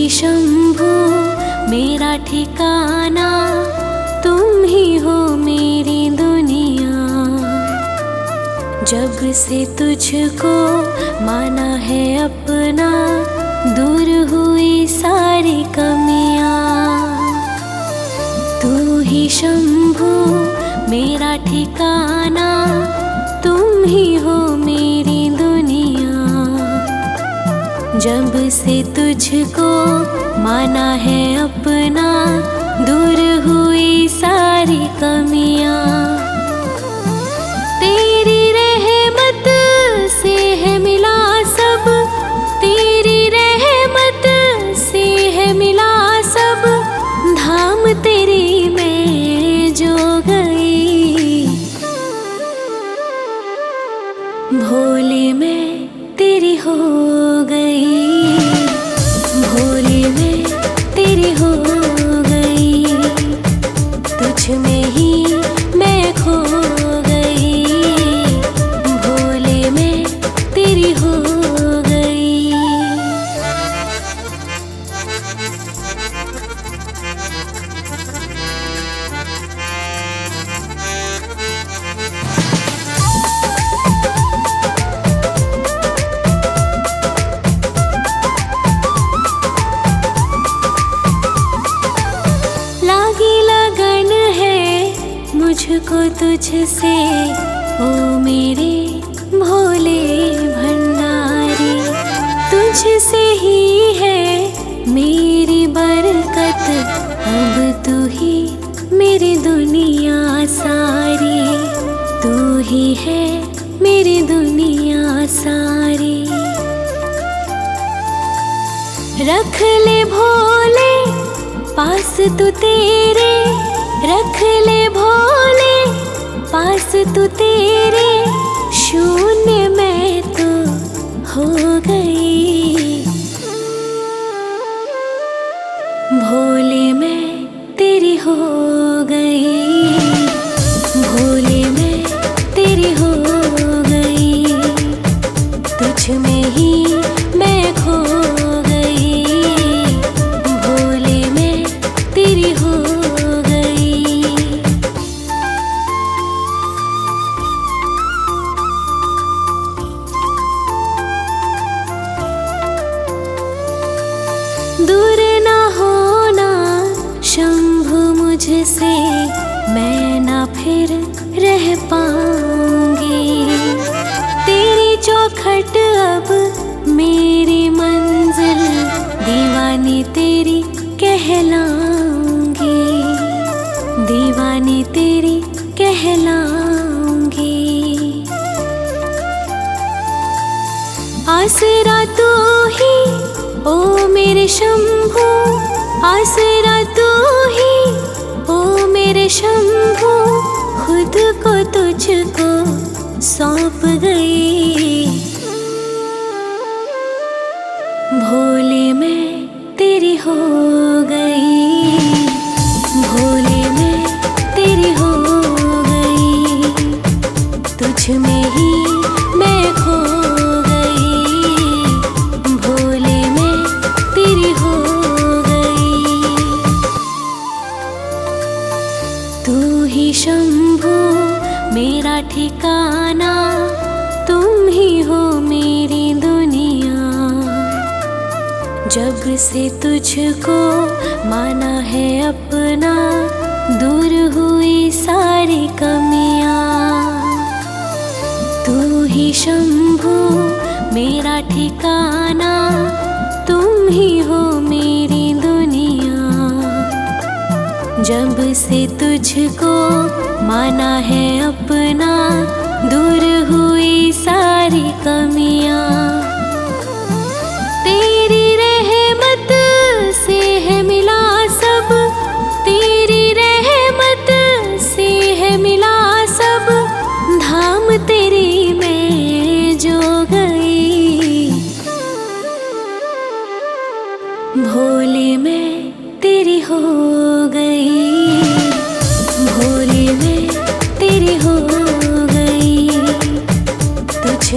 ही शंभु मेरा ठिकाना, तुम ही हो मेरी दुनिया। जब से तुझको माना है अपना, दूर हुई सारी कमियां। तू ही शंभु मेरा ठिकाना, तुम ही हो मेरी दुनिया। जब से तुझको माना है अपना, दूर हुई सारी कमियां। तेरी रहमत से है मिला सब, तेरी रहमत से है मिला सब। धाम तेरी मैं जो गई, भोले मैं तेरी हो गई, भोले मैं तेरी हो गई। तुझ में ही मैं खो गई, भोले मैं तेरी हो गई। लागी लगन है मुझको तुझसे, ओ मेरे भोले भंडारी। तुझसे ही है मेरी बरकत, अब तू ही मेरी दुनिया सारी। तू ही है मेरी दुनिया सारी। रख ले भोले पास तू तेरे, रख ले भोले पास तू तेरे। शून्य मैं तो हो गई, भोले मैं तेरी हो गई, भोले मैं तेरी हो गई। तुझ में ही मैं खो गई, भोले मैं तेरी हो गई। दूर ना होना शंभु मुझसे, मैं ना फिर रह पाऊंगी। तेरी चौखट अब मेरी मंजिल, दीवानी तेरी कहलाऊंगी, दीवानी तेरी कहलाऊंगी। आसरा तू ही ओ मेरे शंभु, आसरा तू ही ओ मेरे शंभु। खुद को तुझको सौंप गई, भोले मैं तेरी हो गई, भोले मैं तेरी हो गई। तुझ में ही मैं खो गई, भोले मैं तेरी हो गई। तू ही शंभु मेरा ठिकाना, तुम ही हो मेरी दुनिया। जब से तुझको माना है अपना, दूर हुई सारी कमियां। तू ही शंभु मेरा ठिकाना, तुम ही हो मेरी दुनिया। जब से तुझको माना है अपना, दूर हुई सारी कमियां। तेरी रहमत से है मिला सब, तेरी रहमत से है मिला सब। धाम तेरी मैं जो गई, भोले मैं तेरी हो गई, भोले मैं तेरी हो गई। तुझ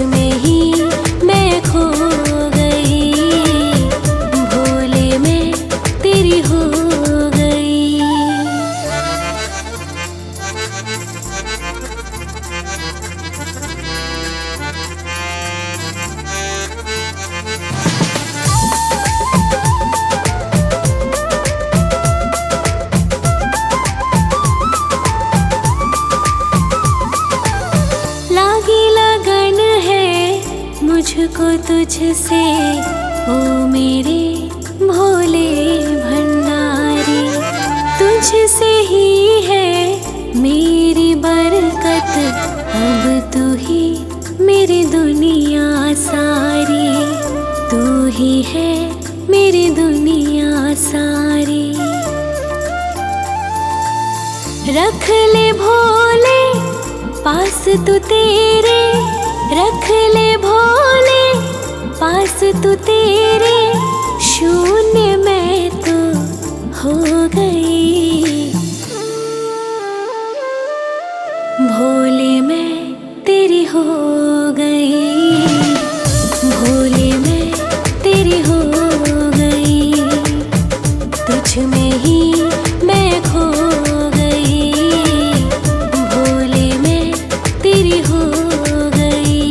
मुझको तुझसे ओ मेरे भोले भंडारी। तुझसे ही है मेरी बरकत, अब तू ही मेरी दुनिया सारी। तू ही है मेरी दुनिया सारी। रख ले भोले पास तू तेरे, रख ले भोले पास तू तेरे। शून्य मैं तो हो गई, भोले मैं तेरी हो गई। भोले मैं तेरी हो गई, तुझ में ही मैं खो गई। भोले मैं तेरी हो गई।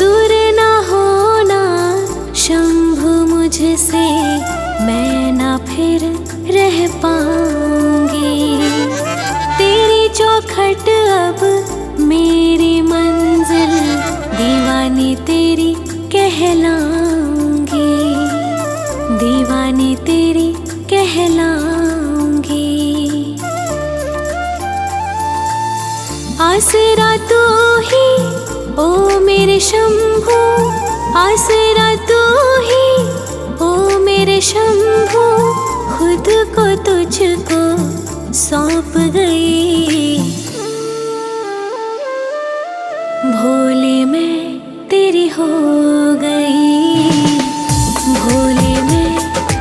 दूर ना होना शंभु मुझसे, मैं ना फिर रह पाऊंगी। तेरी चौखट अब मेरी मंजिल, दीवानी तेरी कहलाऊंगी। दीवानी तेरी कहलाऊंगी। आसरा तू ही ओ मेरे शंभु, आसरा तू ही ओ मेरे शंभु। खुद को तुझको सौंप गई, भोले मैं तेरी हो गई। भोले मैं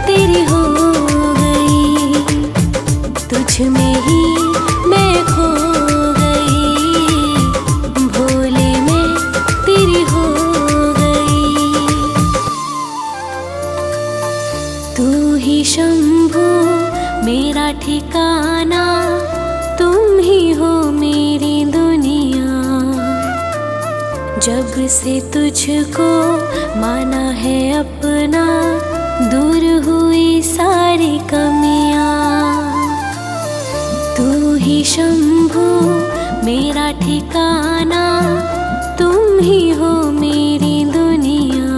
तेरी हो गई, तुझ में ही मैं खो गई। भोले मैं तेरी हो गई। तू ही शंभु मेरा ठिकाना, तुम ही हो मेरी दुनिया। जब से तुझको माना है अपना, दूर हुई सारी कमियां। तू ही शंभु मेरा ठिकाना, तुम ही हो मेरी दुनिया।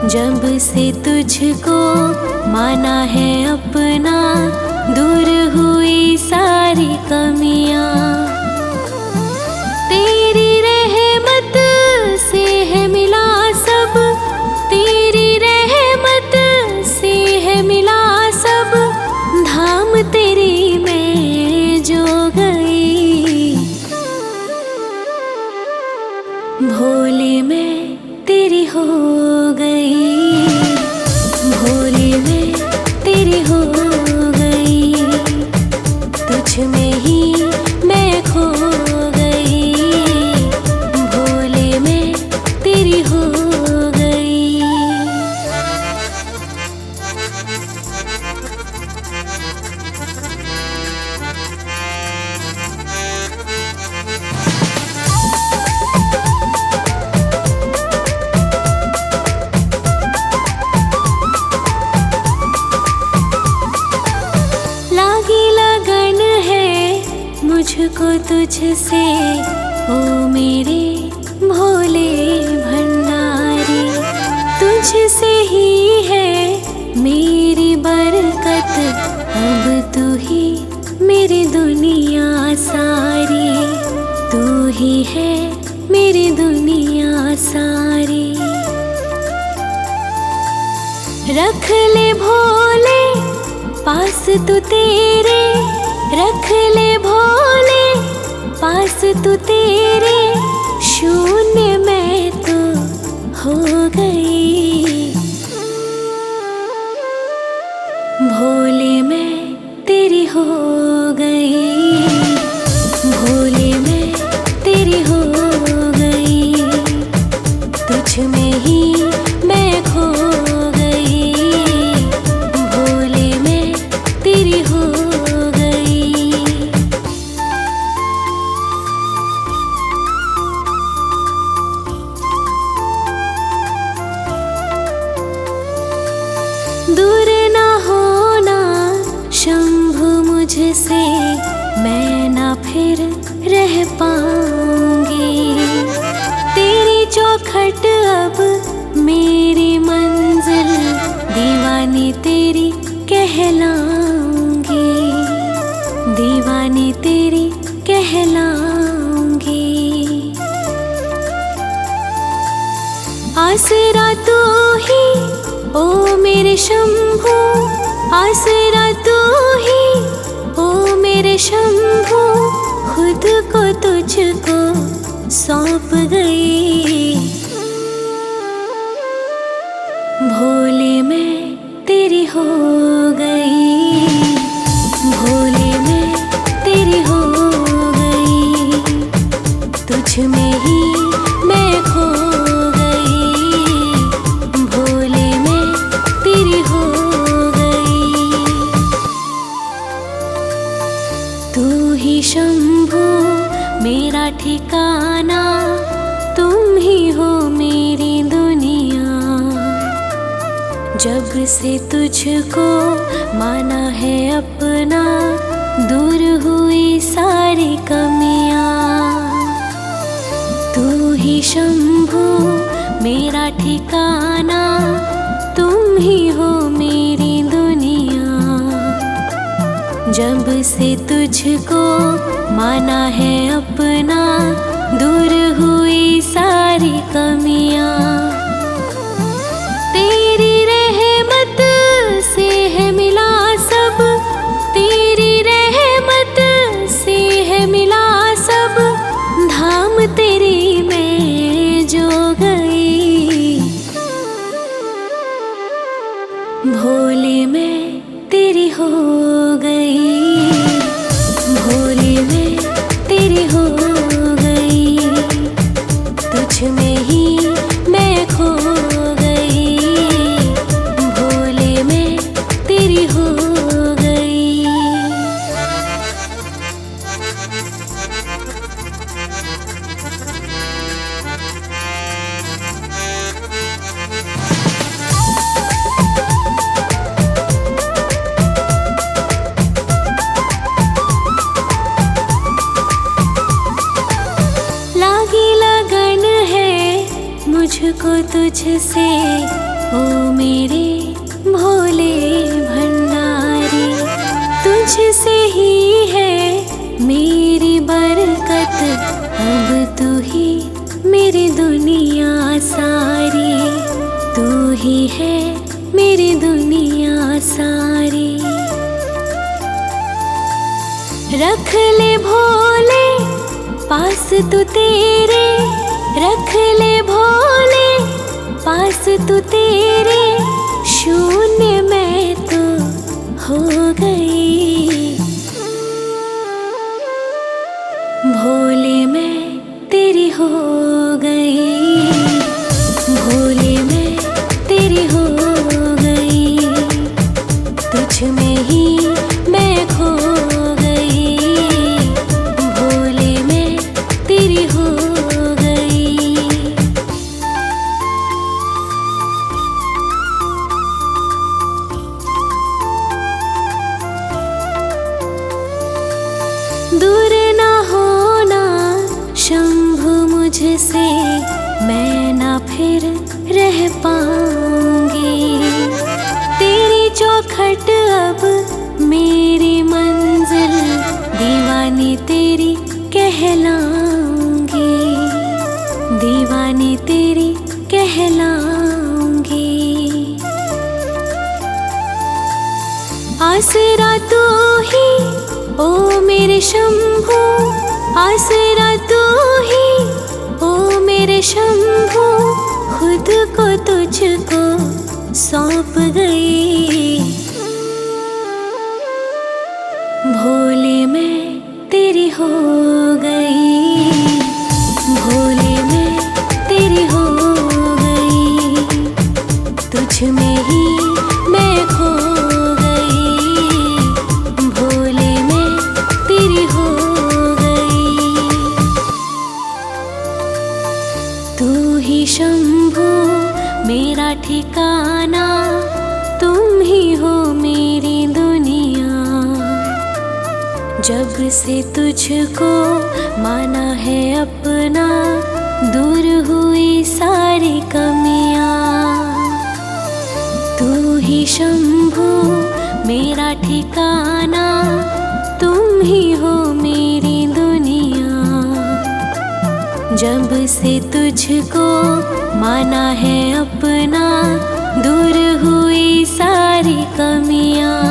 जब से तुझको माना है अपना, दूर हुई सारी कमियां। तेरी रहमत से है मिला सब, तेरी रहमत से है मिला सब। धाम तेरी मैं जो गई, भोले मैं तेरी हो गई। भोले मैं तेरी हो गई, तुझ में ही मैं खो गई। भोले मैं तेरी हो गई। लागी लगन है मुझको तुझसे ओ मेरे भोले भंडारी। तुझसे ही है मेरी बरकत, अब तू ही मेरी दुनिया सारी। तू ही है मेरी दुनिया सारी। रख ले भोले पास तू तेरे, रख ले भोले पास तू तेरे। शून्य मैं तो हो गई, भोले मैं तेरी हो गई। भोले मैं तेरी हो गई, तुझ में ही मैं खो गई। भोले मैं तेरी हो गई। दूर ना मुझसे मैं ना फिर रह पाऊंगी। तेरी चौखट अब मेरी मंजिल, दीवानी तेरी कहलाऊंगी, दीवानी तेरी कहलाऊंगी। आसरा तू ही ओ मेरे शंभू, आसरा तू ही ओ मेरे शंभू, खुद को तुझको सौंप गई। भोले मैं तेरी हो गई, भोले मैं तेरी हो गई, तुझ में ही मैं खो गई। भोले मैं तेरी हो गई। तू ही शंभू मेरा ठिकाना, तुम ही हो मेरी दुनिया। जब से तुझको माना है अपना, दूर हुई सारी कमियां। तू ही शंभू मेरा ठिकाना, तुम ही हो मेरी दुनिया। जब से तुझको माना है अपना, दूर हुई सारी कमियां। तेरी रहमत से है मिला सब, तेरी रहमत से है मिला सब, धाम तेरी मैं जो गई। भोले मैं तेरी हो गई, भोले मैं तेरी हो गई, तुझ में ही मैं खो गई। भोले मैं तेरी हो गई। लागी लगन है मुझको तुझसे ओ मेरे भोले भंडारी। तुझसे ही है मेरी बरकत, अब तू ही मेरी दुनिया सारी, तू ही है मेरी दुनिया सारी। रख ले भोले पास तू तेरे, रख ले भोले पास तू तेरे, शून्य मैं तो हो गई। भोले मैं तेरी हो गई, भोले मैं तेरी हो गई, तुझ में ही मैं खो गई। भोले मैं तेरी हो गई। दूर ना होना शंभु मुझसे, मैं ना फिर रह पाऊंगी। तेरी चौखट अब मेरी मंजिल, दीवानी तेरी कहलाऊंगी, दीवानी तेरी कहलाऊंगी। आसरा तू ही ओ मेरे शंभू, आसरा तू ही ओ मेरे शंभू, खुद को तुझको सौंप गई। भोले मैं तेरी हो गई, भोले मैं तेरी हो गई, तुझ में ही मैं खो गई। भोले मैं तेरी हो गई। तू ही शंभू मेरा ठिकाना, तुम ही हो मेरी दुनिया। जब से तुझको माना है अपना, दूर हुई सारी कमियां। तू ही शंभू मेरा ठिकाना, तुम ही हो मेरी दुनिया। जब से तुझको माना है अपना, दूर हुई सारी कमियां।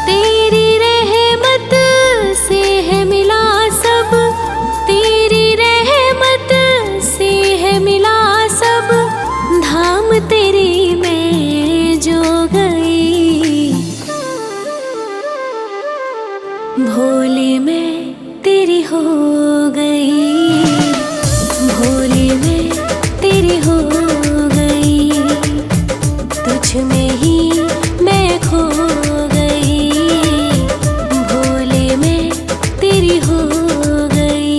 तेरी रहमत से है मिला सब, तेरी रहमत से है मिला सब। धाम तेरी मैं जो गई, भोले मैं तेरी हो गई। भोले मैं तेरी हो गई, तुझ में ही मैं खो गई। भोले मैं तेरी हो गई।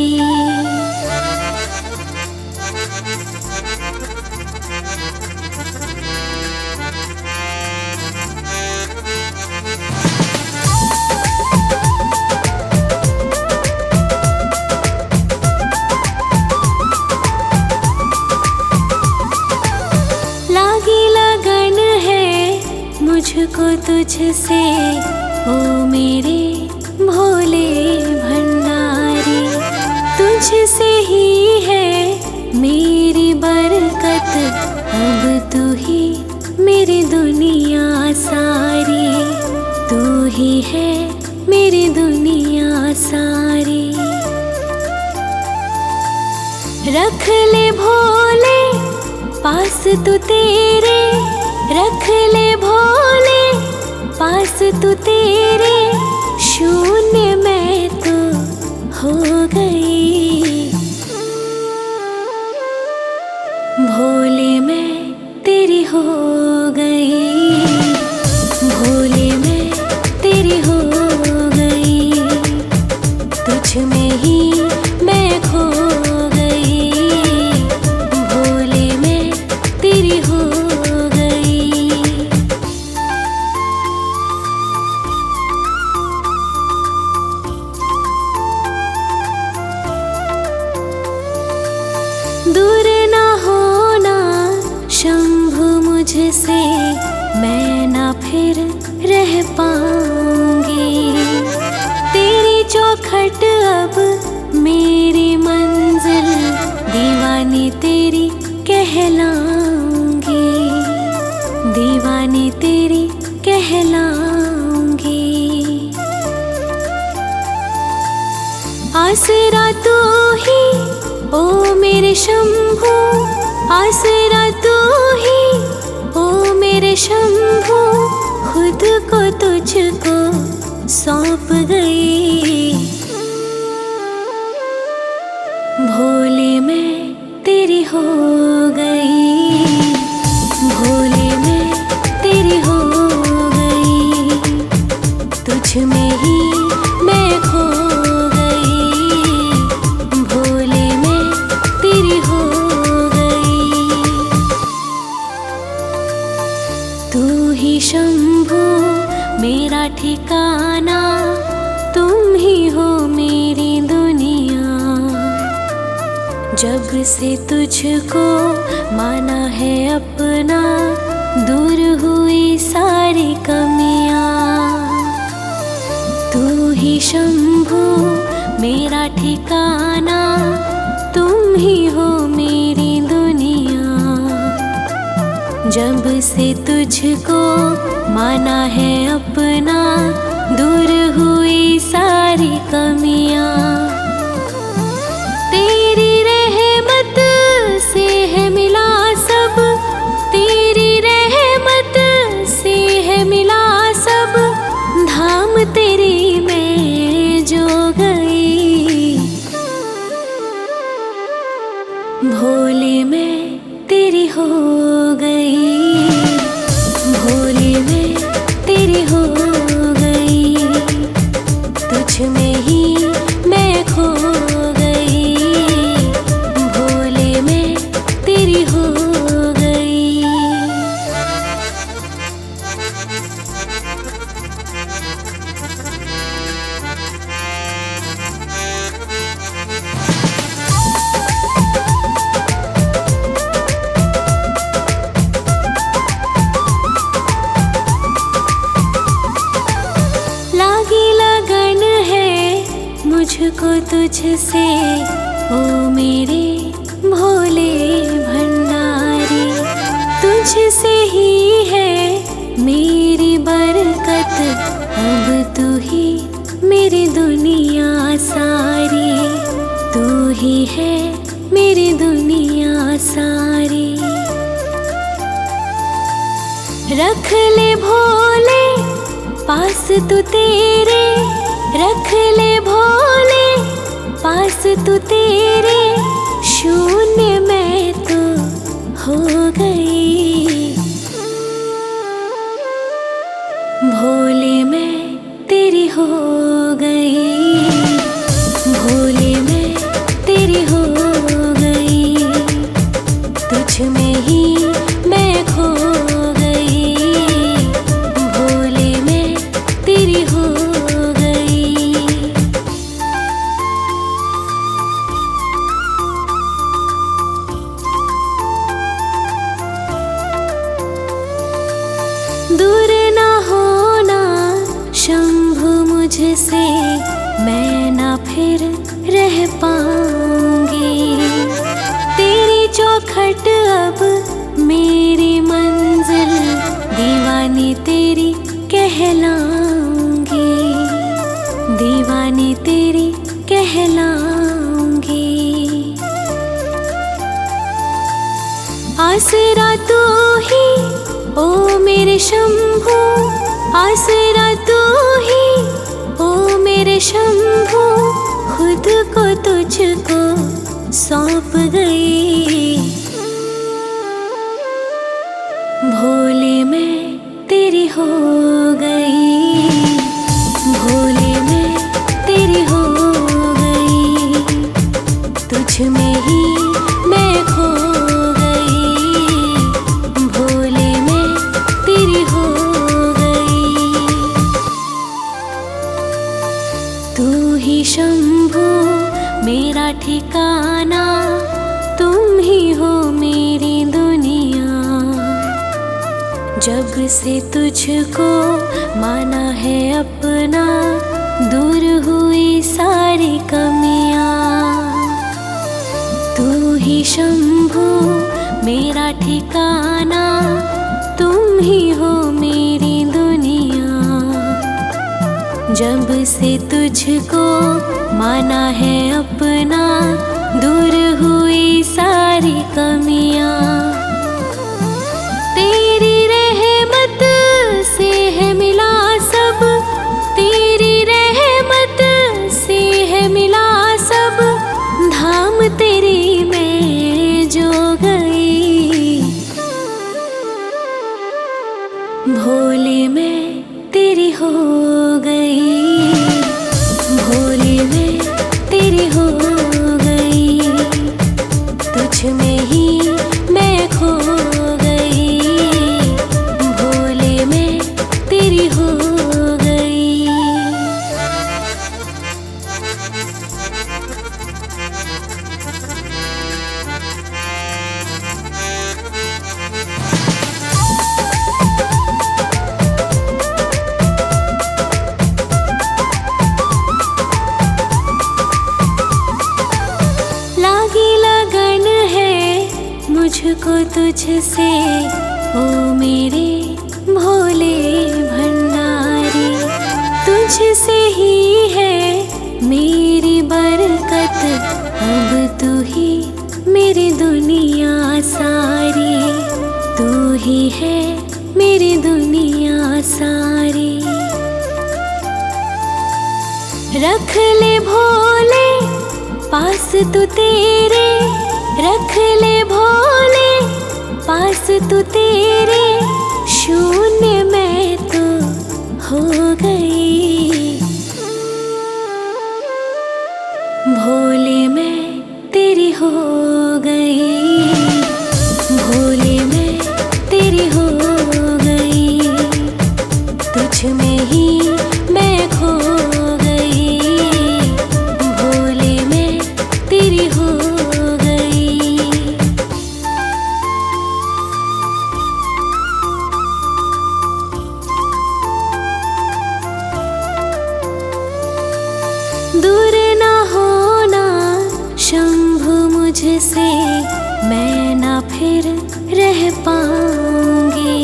लागी लगन है मुझको तुझसे, ओ मेरे भोले भंडारी। तुझसे ही है मेरी बरकत, अब तू ही मेरी दुनिया सारी। तू ही है मेरी दुनिया सारी। रख ले भोले पास तू तेरे, रख ले भोले पास तू तेरे। शून्य मैं तो हो गई, भोले मैं तेरी हो गई। भोले मैं तेरी हो गई, तुझ में ही मैं खो गई। भोले मैं तेरी हो गई। दूर ना होना शंभु मुझसे, मैं ना फिर रह पाऊंगी। तेरी चौखट अब मेरी मंजिल, दीवानी तेरी कहलाऊंगी। दीवानी तेरी कहलाऊंगी। आसरा तू ही ओ मेरे शंभू, आसरा तू ही ओ मेरे शंभू। खुद को तुझको सौंप गई, भोले मैं तेरी हो गई। भोले मैं तेरी हो गई, तुझ में ही मैं खो गई। भोले मैं तेरी हो गई। तू ही शंभू मेरा ठिकाना, तुम ही हो मेरी दुनिया। जब से तुझको माना है अपना, दूर हुई सारी कमियां। तू ही शंभू मेरा ठिकाना, तुम ही हो मेरी दुनिया। जब से तुझको माना है अपना, दूर हुई सारी कमियां। तेरी रहमत से है मिला सब, तेरी रहमत से है मिला सब। धाम तेरी मैं जो गई, भोले मैं तेरी हो गई। भोले मैं तेरी हो गई, तुझ में ही मैं खो मुझको तुझसे ओ मेरे भोले भंडारी। तुझसे ही है मेरी बरकत, अब तू ही मेरी दुनिया सारी। तू ही है मेरी दुनिया सारी। रख ले भोले पास तू तेरे, रख ले भोले पास तू तेरे। शून्य मैं तो हो गई, भोले मैं तेरी हो गई। भोले मैं तेरी हो गई, तुझ में ही मैं खो गई। भोले मैं तेरी हो गई। दूर ना होना शंभु मुझसे, मैं ना फिर रह पाऊंगी। तेरी चौखट अब मेरी मंजिल, दीवानी तेरी कहलाऊंगी। दीवानी तेरी कहलाऊंगी। आसरा तू ही ओ मेरे शंभू, आसरा तू ही ओ मेरे शंभू। खुद को तुझको सौंप गई, भोले मैं तेरी हो गई। भोले मैं तेरी हो गई, तुझ में ही मैं खो गई। भोले मैं तेरी हो गई। तू ही शंभू मेरा ठिकाना, तुम ही हो मेरी दुनिया। जब से तुझको माना है अपना, दूर हुई सारी कमियां। तू ही शंभू मेरा ठिकाना, तुम ही हो मेरी दुनिया। जब से तुझको माना है अपना, दूर हुई सारी कमियां। तेरी रहमत से है मिला सब, तेरी रहमत से है मिला सब। धाम तेरी मैं जो गई, भोले मैं तेरी हो गई। भोले मैं तेरी हो गई, तुझ में ही मैं खो गई। भोले मैं तेरी हो गई। लागी लगन है मुझको तुझसे ओ मेरे भोले भंडारी। तुझसे ही है मेरी बरकत, अब तू ही मेरी दुनिया सारी। तू ही है मेरी दुनिया सारी। रख ले भोले पास तू तेरे, रख ले भोले पास तू तेरे। शून्य मैं तो हो गई, भोले मैं तेरी हो गई। भोले मैं तेरी हो गई, तुझ में ही मैं खो गई। भोले मैं तेरी हो गई। मुझसे मैं ना फिर रह पाऊंगी।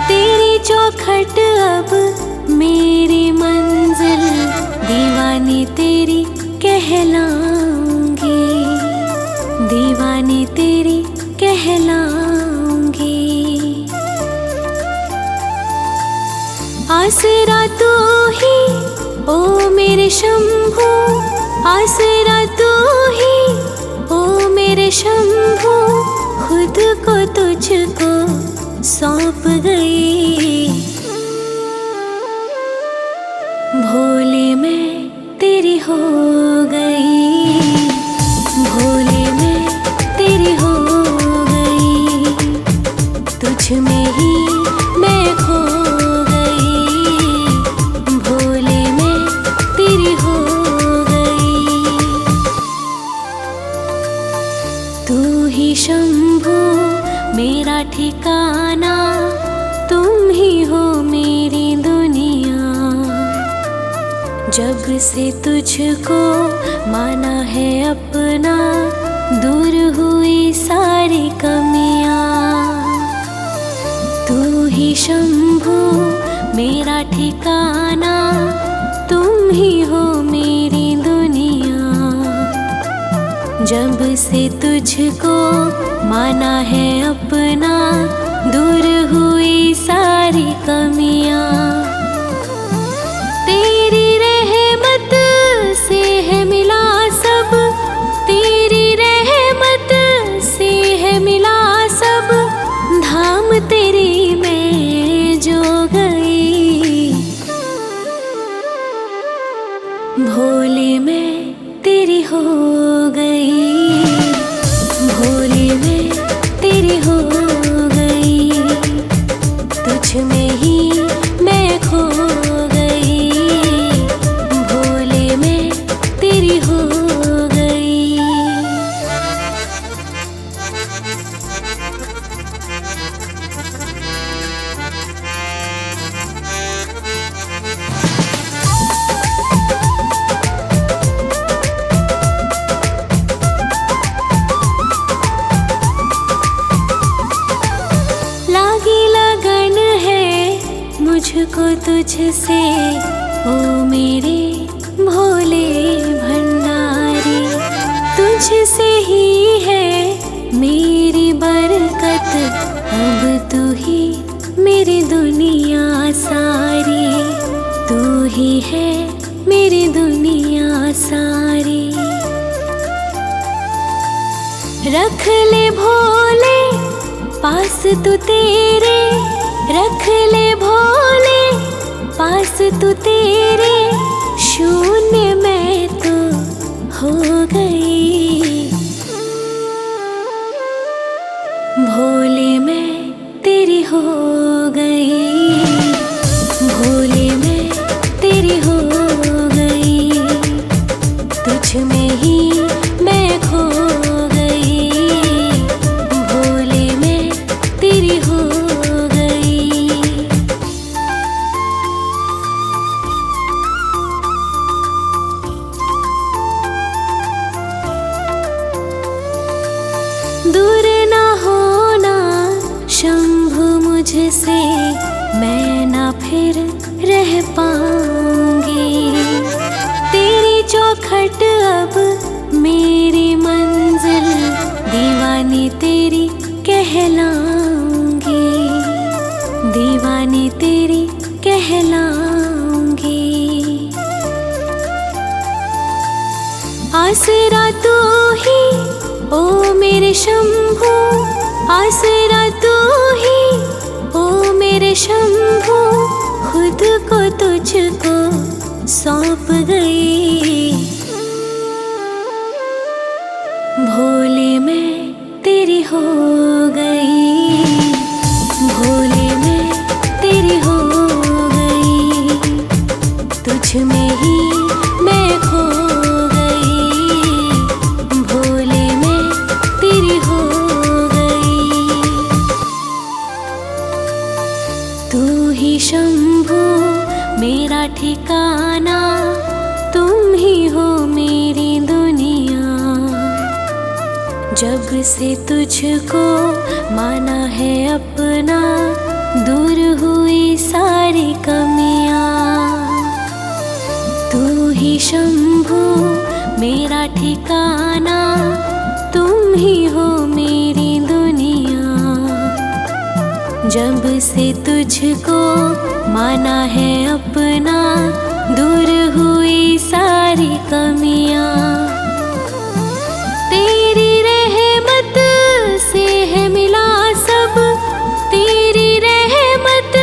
तेरी चौखट अब मेरी मंजिल, दीवानी तेरी कहलाऊंगी, दीवानी तेरी कहलाऊंगी। आसरा तू ही ओ मेरे शंभू, आसरा तू ही ओ मेरे शंभू, खुद को तुझको सौंप गई। भोले मैं तेरी हो गई, भोले मैं तेरी हो गई, तुझ में ही मैं खो गई। भोले मैं तेरी हो गई। तू ही शंभू मेरा ठिकाना, तुम ही हो मेरी दुनिया। जब से तुझको माना है अपना, दूर हुई सारी कमियां। तू ही शंभू मेरा ठिकाना, तुम ही हो मेरी दुनिया। जब से तुझको माना है अपना, दूर हुई सारी कमियां। तेरी रहमत से है मिला सब, तेरी रहमत से है मिला सब, धाम तेरी मैं जो गई। भोले मैं तेरी हो गई, भोले मैं तेरी हो गई, तुझ में ही मैं खो गई। भोले मैं तेरी हो गई। लागी लगन है मुझको तुझसे, ओ मेरे भोले भंडारी। तुझसे ही है मेरी बरकत, अब तू ही मेरी दुनिया सारी, तू ही है मेरी दुनिया सारी। रख ले भोले पास तू तेरे, रख ले भोले पास तू तेरे, शून्य मैं तो हो गई। भोले मैं तेरी हो गई, भोले मैं तेरी हो गई, तुझ में ही मैं खो गई। भोले मैं तेरी हो गई। दूर ना होना शंभु मुझसे, मैं ना फिर रह पाऊंगी। तेरी चौखट अब मेरी मंजिल, दीवानी तेरी कहलाऊंगी, दीवानी तेरी कहलाऊंगी। आसरा तू ही ओ मेरे शंभू, आसरा तू ही ओ मेरे शंभू, खुद को तुझको सौंप गई। भोले मैं तेरी हो गई, भोले मैं तेरी हो गई, तुझ में ही मैं खो गई। भोले मैं तेरी हो गई। तू ही शंभू मेरा ठिकाना, तुम ही हो मेरी दुनिया। जब से तुझको माना है अपना, दूर हुई सारी कमियां। तू ही शंभू मेरा ठिकाना, तुम ही हो मेरी दुनिया। जब से तुझको माना है अपना, दूर हुई सारी कमियां। तेरी रहमत से है मिला सब, तेरी रहमत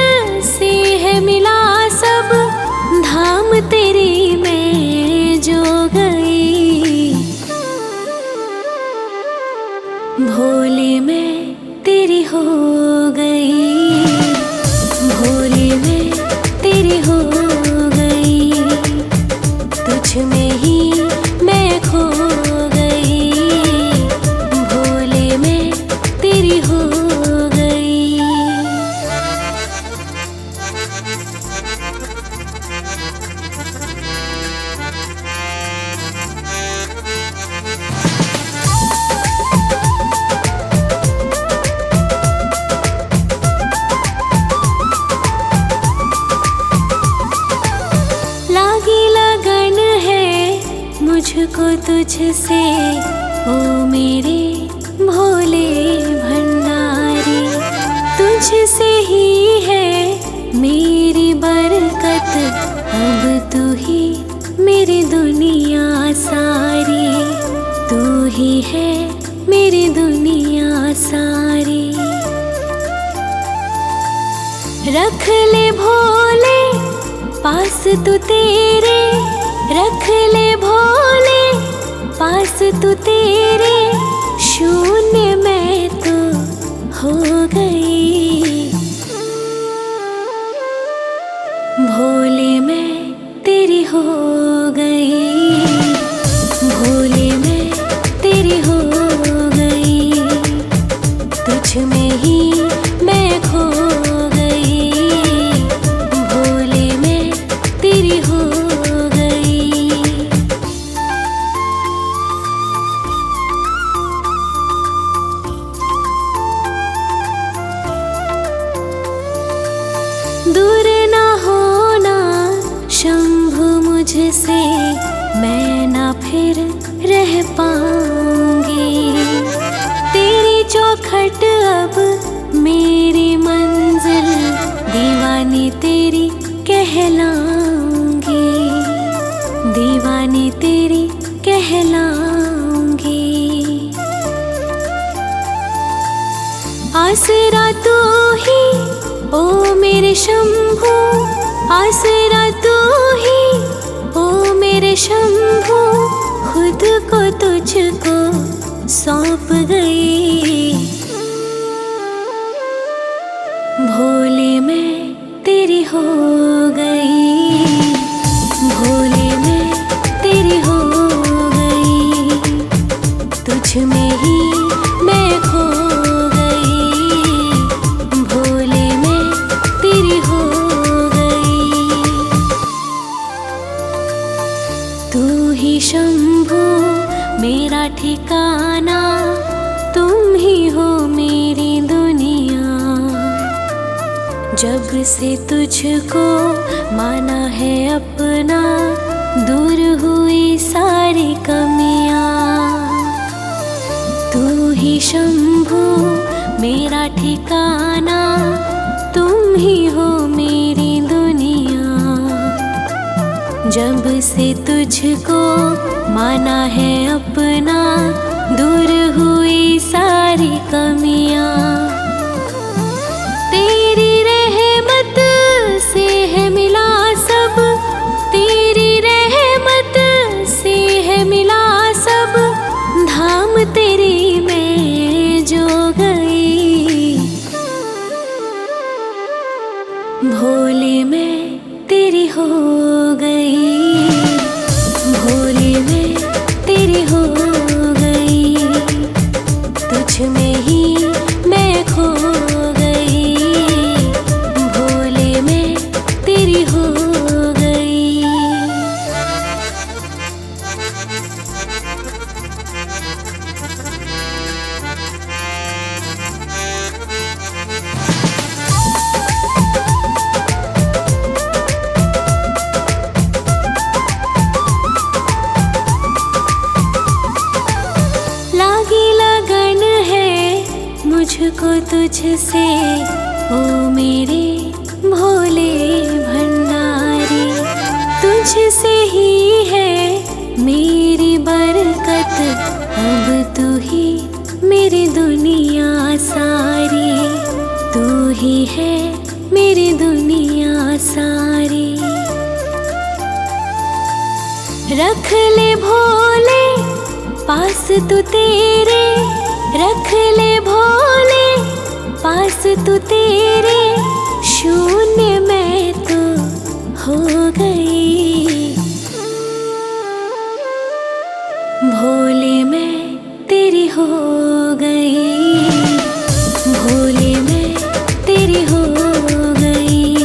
से है मिला सब। धाम तेरी मैं जो गई, भोले मैं तेरी हो गई, भोले मैं तेरी हो गई। तुझ में ही मैं खो गई, भोले मैं तेरी हो गई। लागी लगन है मुझको तुझसे, ओ मेरे भोले भंडारी। तुझसे ही है मेरी बरकत, अब तू ही मेरी दुनिया सारी। तू ही है मेरी दुनिया सारी। रख ले भोले पास तू तेरे, रख ले भोले पास तू तेरे। शून्य मैं तो हो गई, भोले मैं तेरी हो गई, भोले मैं तेरी हो गई। तुझ में ही मैं खो गई, भोले मैं तेरी हो गई। दूर ना होना शंभु मुझसे, मैं ना फिर रह पाऊंगी। तेरी चौखट अब मेरी मंजिल, दीवानी तेरी कहलाऊंगी, दीवानी तेरी कहलाऊंगी। आसरा तू ही ओ मेरे शंभू, आसरा तू ही ओ मेरे शंभू। खुद को तुझको सौंप गई, भोले मैं तेरी हो गई, भोले मैं तेरी हो गई। तुझ में ही मैं खो गई, भोले मैं तेरी हो गई। तू ही शंभू मेरा ठिकाना, तुम ही हो मेरी दुनिया। जब से तुझको माना है अपना, दूर हुई सारी कमियां। तू ही शंभू मेरा ठिकाना, तुम ही हो मेरी दुनिया। जब से तुझको माना है अपना, दूर हुई सारी कमियां। तेरी रहमत से है मिला सब, तेरी रहमत से है मिला सब। धाम तेरी मैं जो गई, भोले मैं तेरी हो गई, भोले मैं तेरी हो गई। तुझ में ही मैं खो गई, भोले मैं तेरी हो गई। तुझसे ओ मेरे भोले भंडारी। तुझसे ही है मेरी बरकत, अब तू ही मेरी दुनिया सारी। तू ही है मेरी दुनिया सारी। रख ले भोले पास तू तेरे, रख ले भोले पास तू तेरे। शून्य मैं तो हो गई, भोले मैं तेरी हो गई। भोले मैं तेरी हो गई,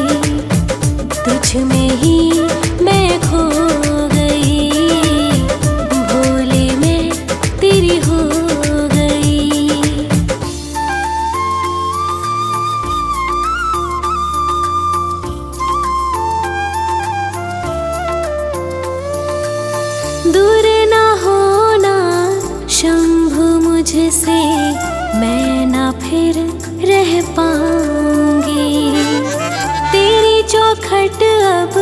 तुझ में ही मैं खो गई। भोले मैं तेरी हो गई। दूर ना होना शंभु मुझसे, मैं ना फिर रह पाऊंगी। तेरी चौखट अब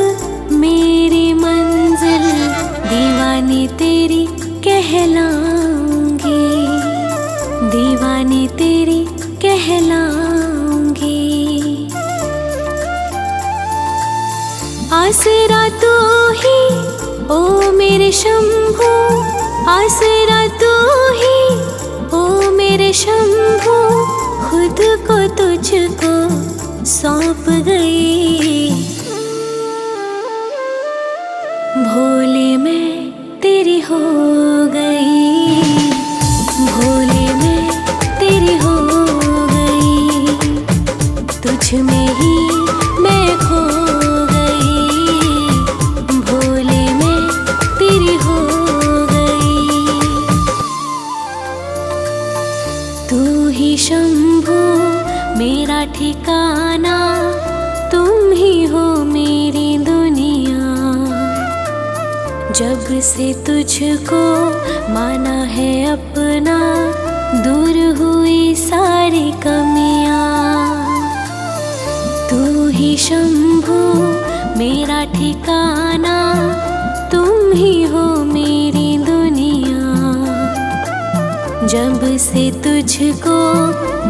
मेरी मंजिल, दीवानी तेरी कहलाऊंगी। दीवानी तेरी कहलाऊंगी। आसरा तू ही ओ मेरे शंभू, आसरा तू ही ओ मेरे शंभू। खुद को तुझको सौंप गई, भोले मैं तेरी हो गई। भोले मैं तेरी हो गई, तुझ में ही मैं खो गई। भोले मैं तेरी हो गई। तू ही शंभू मेरा ठिकाना, तुम ही हो मेरी दुनिया। जब से तुझको माना है अपना, दूर हुई सारी कमियां। तू ही शंभू मेरा ठिकाना, तुम ही हो मेरी दुनिया। जब से तुझको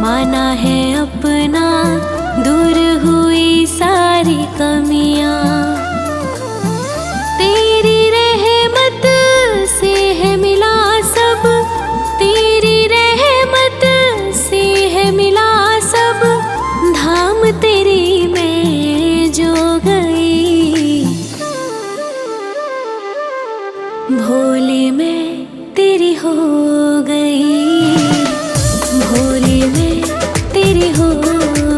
माना है अपना, दूर हुई सारी कमियां। तेरी रहमत से है मिला सब, तेरी रहमत से है मिला सब। धाम तेरी मैं जो गई, भोले मैं तेरी हो गई। भोले मैं तेरी हो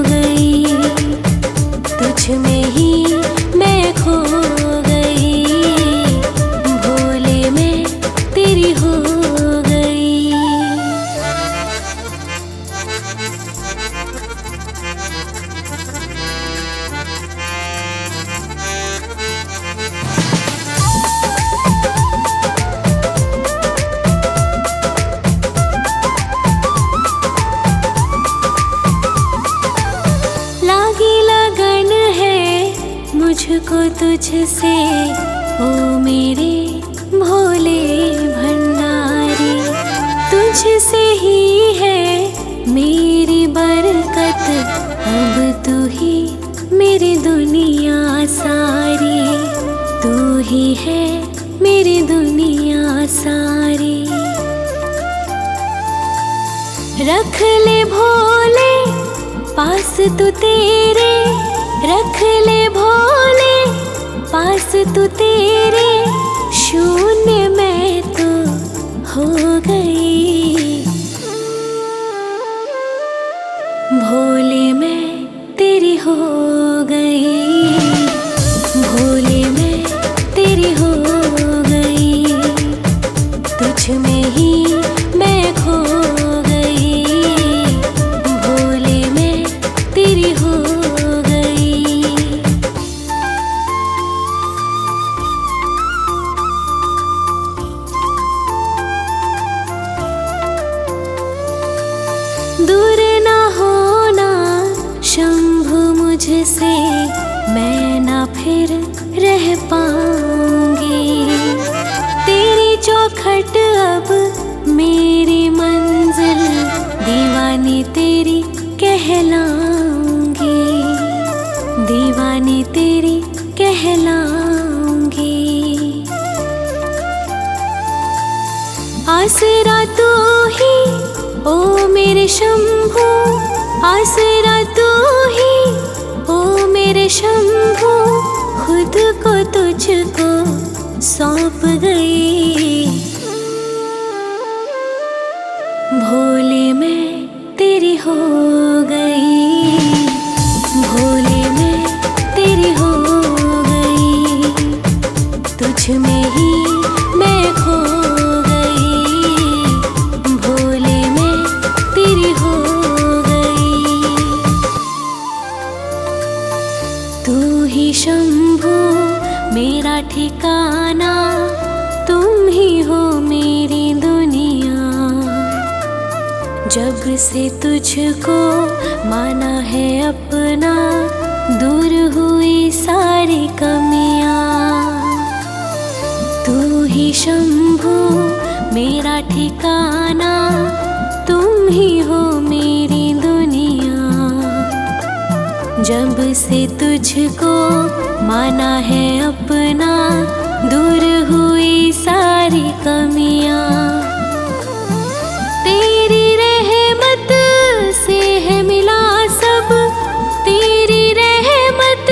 गई, तुझ में ही मैं खो गई। भोले मैं तेरी हो गई। लागी लगन है मुझको तुझसे ओ मेरे भोले भंडारी। तुझसे ही है मेरी बरकत, अब तू ही मेरी दुनिया सारी। तू ही है मेरी दुनिया सारी। रख ले भोले पास तू तेरे, रख ले भोले पास तू तेरे। शून्य मैं तो हो गई, भोले मैं तेरी हो गई। भोले मैं तेरी हो गई, तुझ में ही मैं खो गई। भोले मैं तेरी हो गई। तुझसे मैं ना फिर रह पाऊंगी। तेरी चौखट अब मेरी मंजिल, दीवानी तेरी कहलाऊंगी, दीवानी तेरी कहलाऊंगी। आसरा तू ही ओ मेरे शंभू, आसरा तू ही ओ मेरे शंभू, खुद को तुझको सौंप गई। भोले मैं तेरी हो गई, भोले मैं तेरी हो गई, तुझ में ही मैं खो गई। भोले मैं तेरी हो गई। तू ही शंभू मेरा ठिकाना, तुम ही हो मेरी दुनिया। जब से तुझको माना है अपना, दूर हुई सारी कमियां। तू ही शंभू मेरा ठिकाना, तुम ही हो मेरी दुनिया। जब से तुझको माना है अपना, दूर हुई सारी कमियां। तेरी रहमत से है मिला सब, तेरी रहमत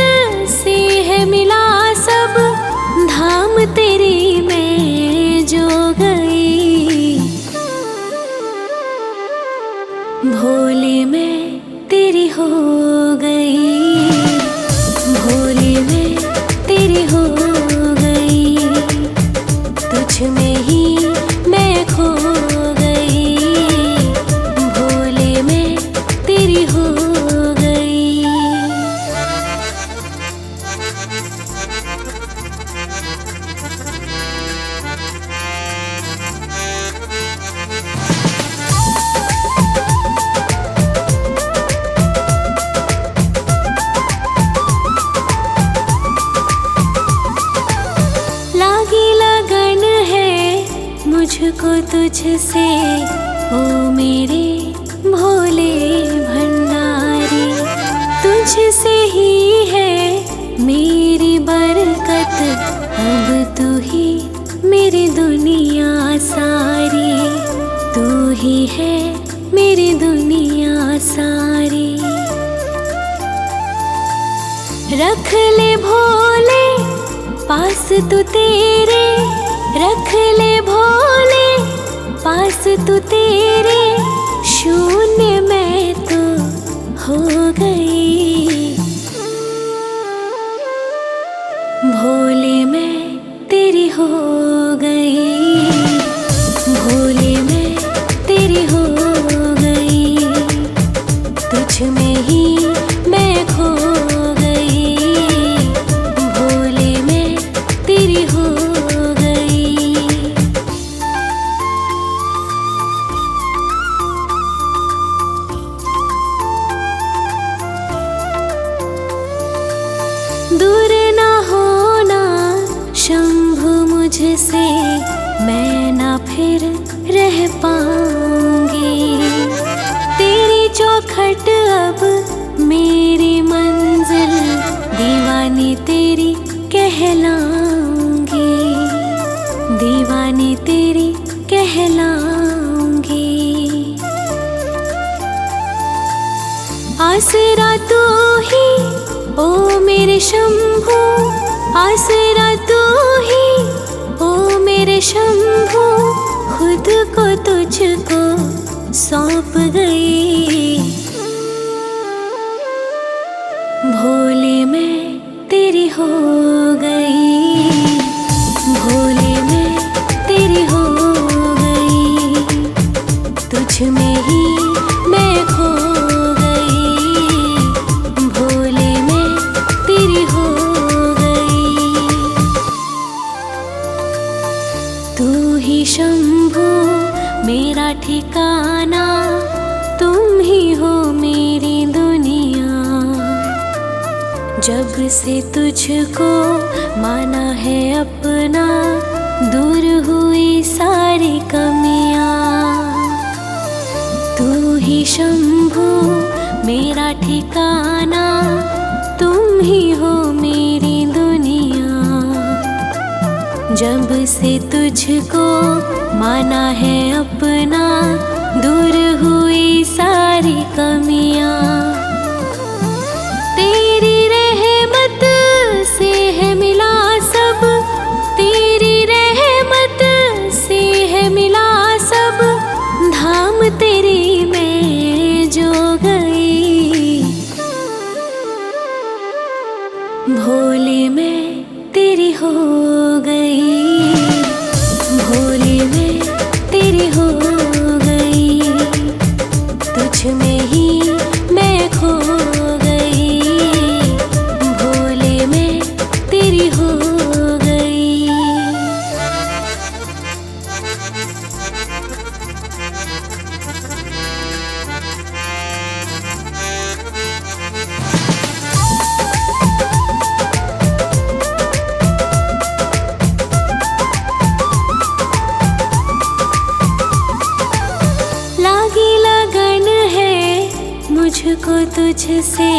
से है मिला सब, धाम तेरी मैं जो गई। भोले मैं तेरी हो गई, भोले मैं तेरी हो गई, तुझ में ही मैं खो गई। भोले मैं तेरी हो गई। लागी लगन है मुझको तुझसे ओ मेरे भोले भंडारी। तुझसे ही है मेरी बरकत, अब तू ही मेरी दुनिया सारी, तू ही है मेरी दुनिया सारी। रख ले भोले पास तू तेरे, रख ले भोले पास तू तेरे, शून्य मैं तो हो गई। भोले मैं तेरी हो गई, भोले मैं तेरी हो गई, तुझ में ही मैं खो गई। भोले मैं तेरी हो गई। दूर ना होना शंभु मुझसे, मैं ना फिर रह पाऊंगी। तेरी चौखट अब मेरी मंजिल, दीवानी तेरी कहलाऊंगी, दीवानी तेरी कहलाऊंगी। आसरा तू ही ओ मेरे शंभू, आसरा तू ही ओ मेरे शंभू, खुद को तुझको सौंप गई। भोले मैं तेरी हो गई, भोले मैं तेरी हो गई, तुझ में ही मैं खो गई। भोले मैं तेरी हो गई। तू ही शंभू मेरा ठिकाना, तुम ही हो मेरी दुनिया। जब से तुझको माना है अपना, दूर हुई सारी कमियां। तू ही शंभू मेरा ठिकाना, तुम ही हो मेरी दुनिया। जब से तुझको माना है अपना, दूर हुई सारी कमियां। तेरी रहमत से है मिला सब, तेरी रहमत से है मिला सब। धाम तेरी मैं जो गई, भोले मैं तेरी हो गई। भोले मैं तेरी हो गई, तुझ में ही मैं खो गई। भोले मैं तेरी हो गई। लागी लगन है मुझको तुझसे,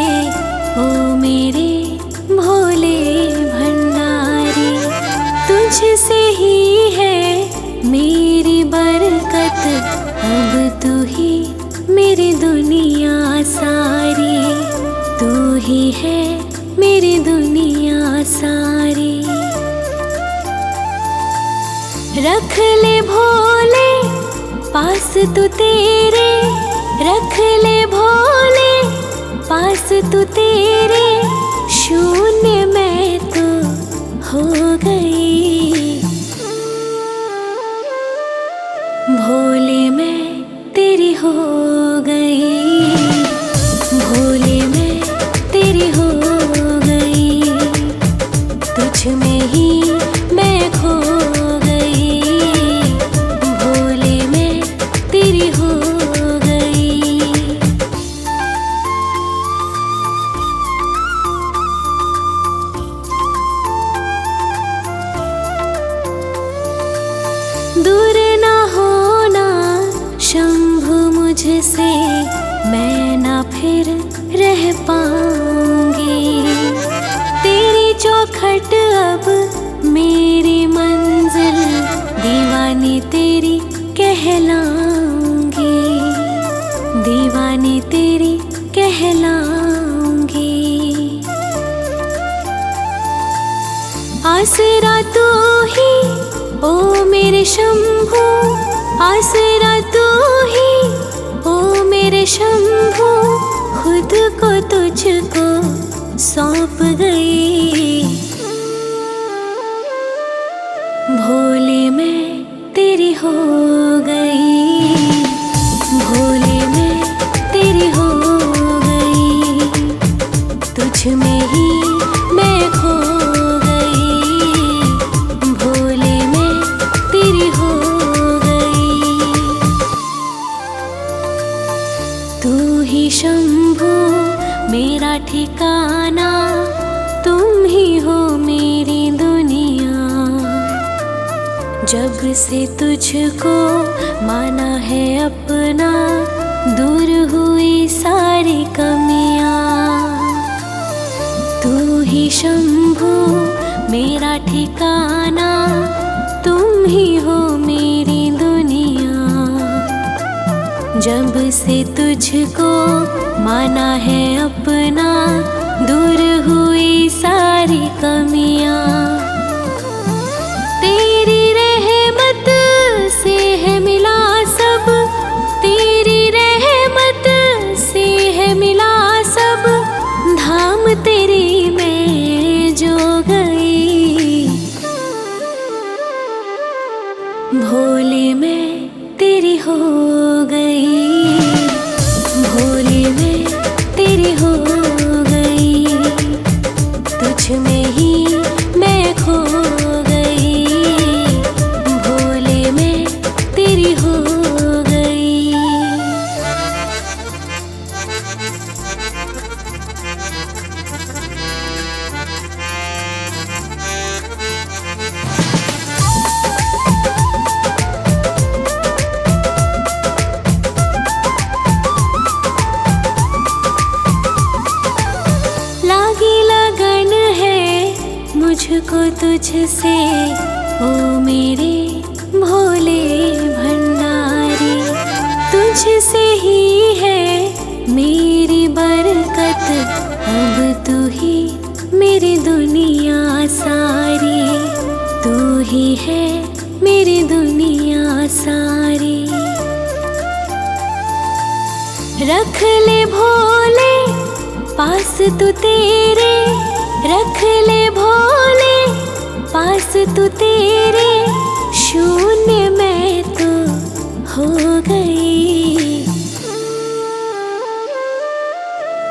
ओ मेरे भोले भंडारी। तुझसे ही है मेरी बरकत, अब तू ही मेरी दुनिया सारी। तू ही है मेरी दुनिया सारी। रख ले भोले पास तू तेरे, रख ले भोले पास तू तेरे। शून्य मैं तो हो गई, भोले मैं तेरी हो गई। भोले मैं तेरी हो गई, तुझ में ही मैं खो गई। भोले मैं तेरी हो गई। दूर ना होना शंभु मुझसे, मैं ना फिर रह पाऊंगी। तेरी चौखट अब मेरी मंजिल, दीवानी तेरी कहलाऊंगी। दीवानी तेरी कहलाऊंगी। आसरा तू ही ओ मेरे शंभू, आसरा तू ही ओ मेरे शंभू। खुद को तुझको सौंप गई, भोले मैं तेरी हो गई। भोले मैं तेरी हो गई, तुझ में ही मैं खो गई। भोले मैं तेरी हो गई। तू ही शंभू मेरा ठिकाना, तुम ही हो मेरी दुनिया। जब से तुझको माना है अपना, दूर हुई सारी कमियां। तू ही शंभू मेरा ठिकाना, तुम ही हो मेरी दुनिया। जब से तुझको माना है अपना, दूर हुई सारी कमियां। तेरी रहमत से है मिला सब, तेरी रहमत से है मिला सब। धाम तेरी मैं जो गई, भोले मैं तेरी हो गई। भोले मैं तेरी हो गई, मुझको तुझसे ओ मेरे भोले भंडारी। तुझसे ही है मेरी बरकत, अब तू ही मेरी दुनिया सारी। तू ही है मेरी दुनिया सारी। रख ले भोले पास तू तेरे, रख ले भोले पास तू तेरे। शून्य मैं तो हो गई,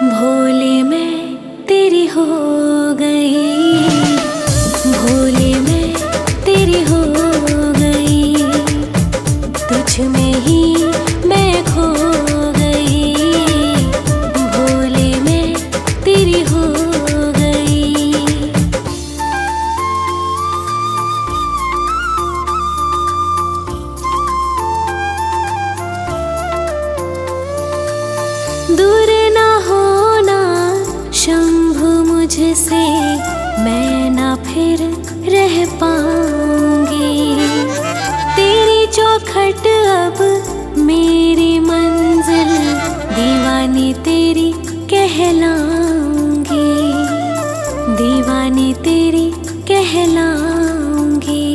भोले मैं तेरी हो गई। भोले मैं तेरी हो गई, तुझ में ही मैं खो गई। भोले मैं तेरी हो गई। दूर ना होना शंभु मुझसे, मैं ना फिर रह पाऊंगी। तेरी चौखट अब मेरी मंजिल, दीवानी तेरी कहलाऊंगी। दीवानी तेरी कहलाऊंगी।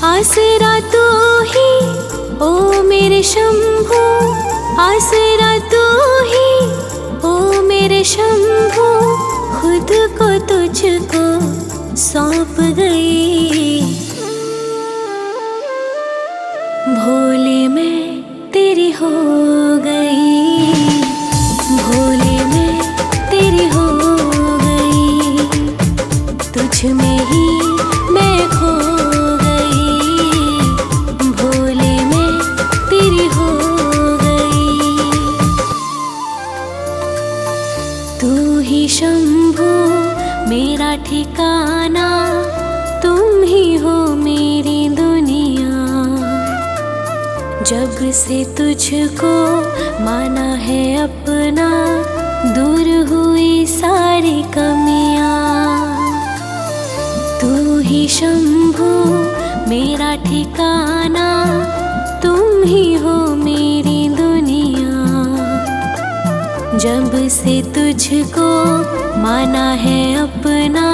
आसरा तू ही ओ मेरे शंभू, आसरा तू ही ओ मेरे शंभू। खुद को तुझको सौंप गई, भोले मैं तेरी हो गई। भोले मैं तेरी हो गई, तुझ में ही मैं खो गई। भोले मैं तेरी हो गई। तू ही शंभू मेरा ठिकाना, तुम ही हो मेरी दुनिया। जब से तुझको माना है अपना, दूर हुई सारी कमियां। तू ही शंभू मेरा ठिकाना, तुम ही हो मेरी दुनिया। जब से तुझको माना है अपना,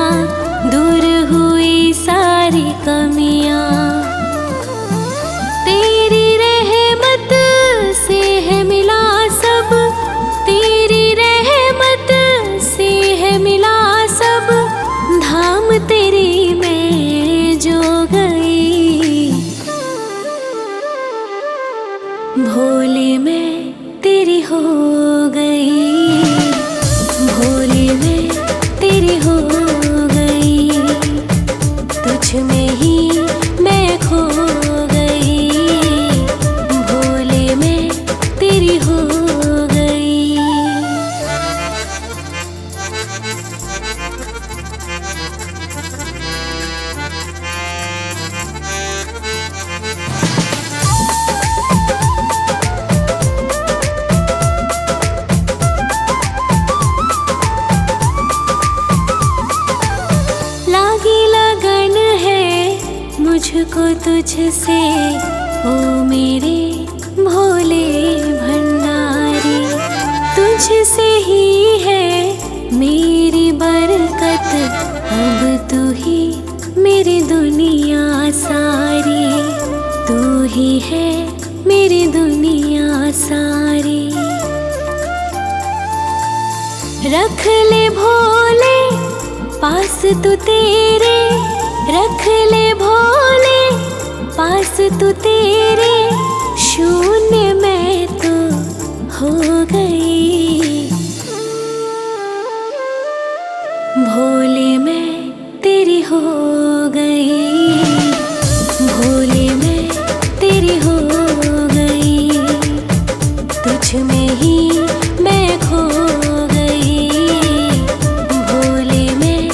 दूर हुई सारी कमियां। तेरी रहमत से है मिला सब, तेरी रहमत से है मिला सब। धाम तेरी मैं जो गई, भोले मैं तेरी हो गई। भोले मैं तेरी हो गई, तुझ में ही मैं खो गई। भोले मैं तेरी हो गई। लागी लगन है मुझको तुझसे ओ मेरे भोले भंडारी। तुझसे ही है मेरी बरकत, अब तू ही मेरी दुनिया सारी। तू ही है मेरी दुनिया सारी। रख ले भोले पास तू तेरे, रख ले भोले पास तू तेरे। शून्य मैं तो हो गई, भोले मैं तेरी हो गई। भोले मैं तेरी हो गई, तुझ में ही मैं खो गई। भोले मैं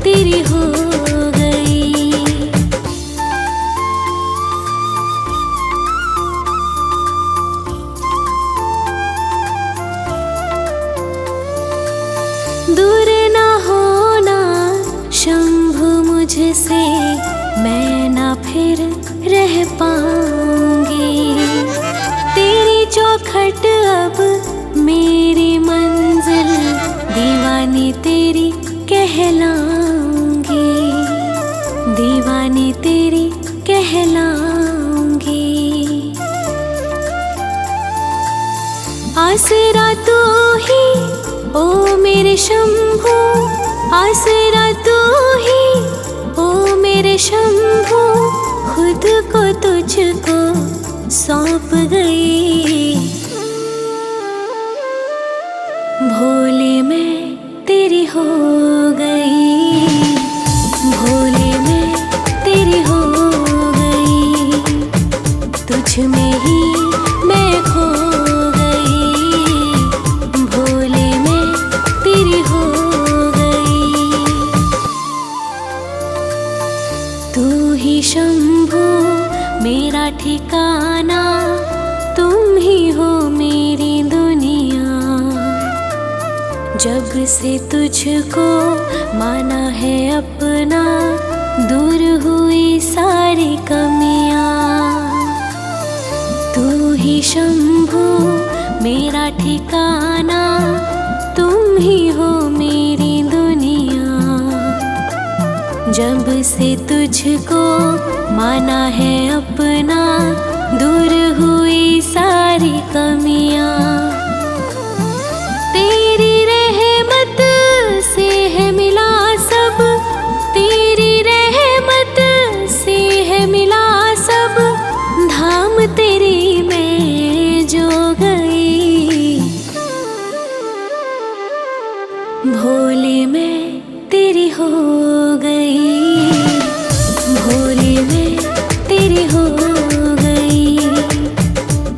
तेरी हो गई। दूर ना मुझसे मैं ना फिर रह पाऊंगी। तेरी चौखट अब मेरी मंजिल, दीवानी तेरी कहलाऊंगी, दीवानी तेरी कहलाऊंगी। आसरा तू ही ओ मेरे शंभू, आसरा तू ही ओ मेरे शंभू, खुद को तुझको सौंप गई। भोले मैं तेरी हो गई, भोले मैं तेरी हो गई, तुझ में ही मैं खो गई। भोले मैं तेरी हो गई। तू ही शंभू मेरा ठिकाना, तुम ही हो मेरी दुनिया। जब से तुझको माना है अपना, दूर हुई सारी कमियां। तू ही शंभू मेरा ठिकाना, तुम ही हो मेरी दुनिया। जब से तुझको माना है अपना, दूर हुई सारी कमियां। तेरी रहमत से है मिला सब, तेरी रहमत से है मिला सब, धाम तेरी मैं जो गई। भोले मैं तेरी हो गई, भोले मैं तेरी हो गई,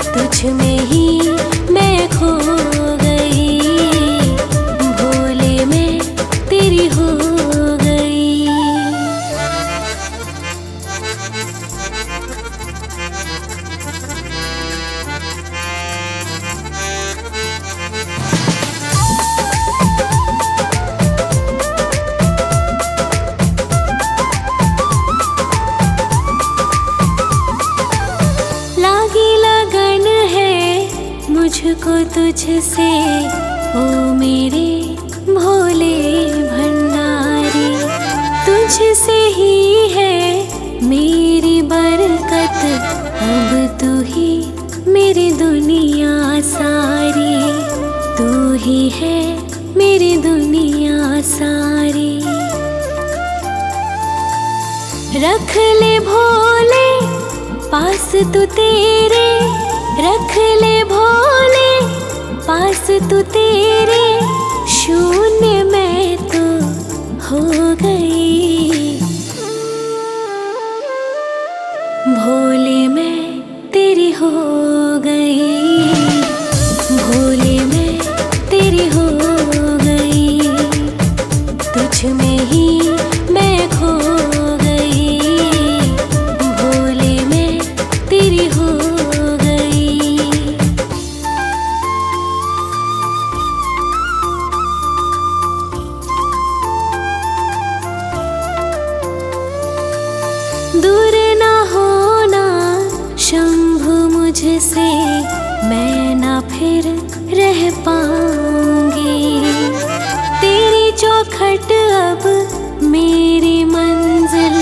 तुझ में ही मैं खो गई। भोले मैं तेरी हो गई। लागी लगन है मुझको तुझसे ओ मेरे भोले भंडारी। तुझसे ही है मेरी बरकत, अब तू ही मेरी दुनिया सारी, तू ही है मेरी दुनिया सारी। रख ले भोले पास तू तेरे, रख ले भोले पास तू तेरे, शून्य मैं तो हो गई। भोले मैं तेरी हो गई, भोले मैं तेरी हो गई, तुझ में ही मैं खो गई। भोले मैं तेरी हो गई। दूर ना होना शंभु मुझसे, मैं ना फिर रह पाऊंगी। तेरी चौखट अब मेरी मंजिल,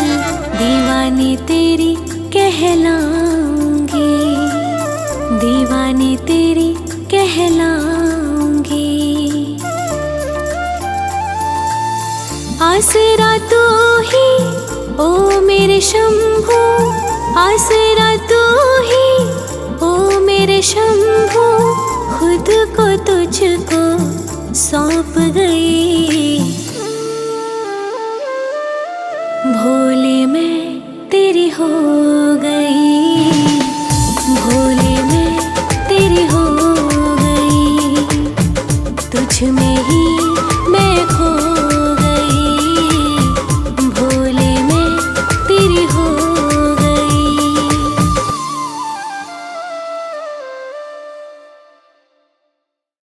दीवानी तेरी कहलाऊंगी, दीवानी तेरी कहलाऊंगी। आसरा तू ही ओ मेरे शंभू, आसरा तू ही ओ मेरे शंभू, खुद को तुझको सौंप गई। भोले मैं तेरी हो गई, भोले मैं तेरी हो गई, तुझ में